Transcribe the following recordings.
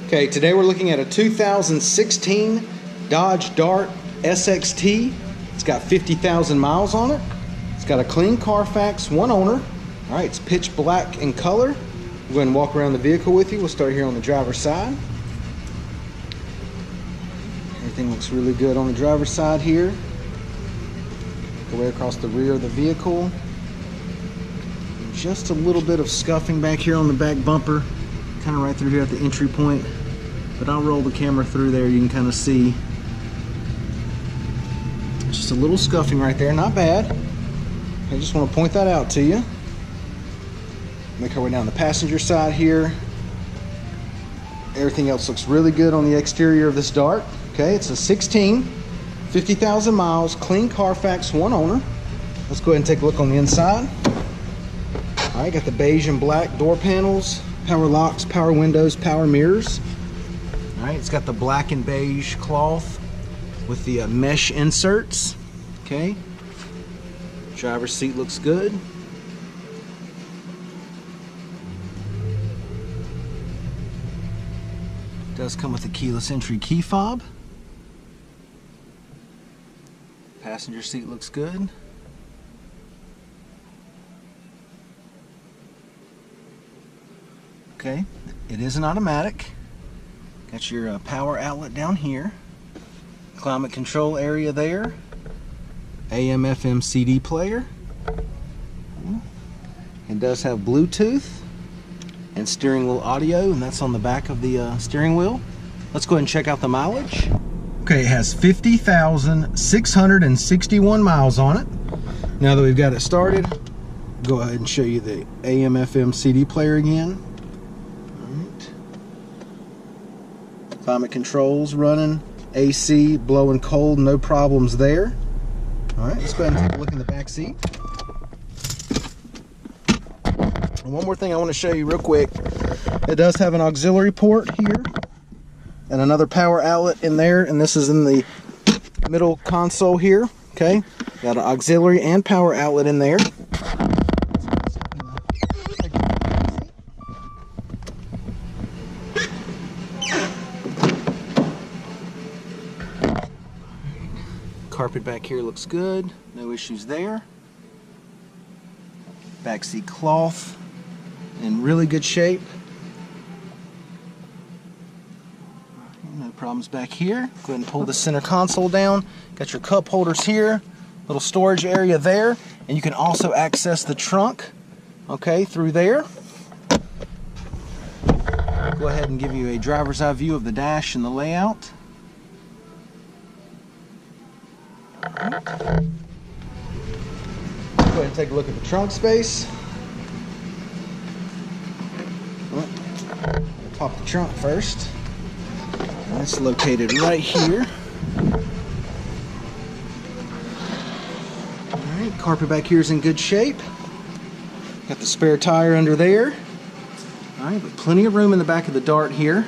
Okay, today we're looking at a 2016 Dodge Dart SXT. It's got 50,000 miles on it. It's got a clean Carfax, one owner. All right, it's pitch black in color. We'll go ahead and walk around the vehicle with you. We'll start here on the driver's side. Everything looks really good on the driver's side here. Go right across the rear of the vehicle. Just a little bit of scuffing back here on the back bumper, kind of right through here at the entry point. But I'll roll the camera through there, you can kind of see. Just a little scuffing right there, not bad. I just want to point that out to you. Make our way down the passenger side here. Everything else looks really good on the exterior of this Dart. Okay, it's a 16, 50,000 miles, clean Carfax, one owner. Let's go ahead and take a look on the inside. All right, got the beige and black door panels, power locks, power windows, power mirrors. All right, it's got the black and beige cloth with the mesh inserts. Okay, driver's seat looks good. Does come with a keyless entry key fob. Passenger seat looks good. Okay, it is an automatic. Got your power outlet down here. Climate control area there. AM, FM, CD player. It does have Bluetooth and steering wheel audio, and that's on the back of the steering wheel. Let's go ahead and check out the mileage. Okay, it has 50,661 miles on it. Now that we've got it started, go ahead and show you the AM, FM, CD player again. Climate controls running, AC, blowing cold, no problems there. All right, let's go ahead and take a look in the back seat. And one more thing I want to show you real quick. It does have an auxiliary port here and another power outlet in there, and this is in the middle console here. Okay, got an auxiliary and power outlet in there. Carpet back here looks good, no issues there. Backseat cloth in really good shape. No problems back here. Go ahead and pull the center console down. Got your cup holders here, little storage area there, and you can also access the trunk, okay, through there. Go ahead and give you a driver's eye view of the dash and the layout. Go ahead and take a look at the trunk space. Pop the trunk first. It's located right here. Alright, carpet back here is in good shape. Got the spare tire under there. Alright, but plenty of room in the back of the Dart here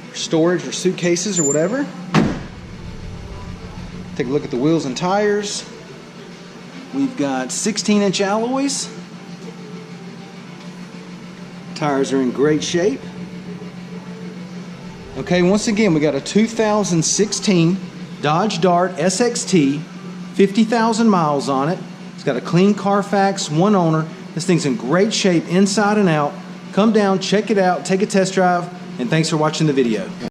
for storage or suitcases or whatever. Take a look at the wheels and tires. We've got 16-inch alloys. Tires are in great shape. Okay, once again, we got a 2016 Dodge Dart SXT, 50,000 miles on it. It's got a clean Carfax, one owner. This thing's in great shape inside and out. Come down, check it out, take a test drive, and thanks for watching the video.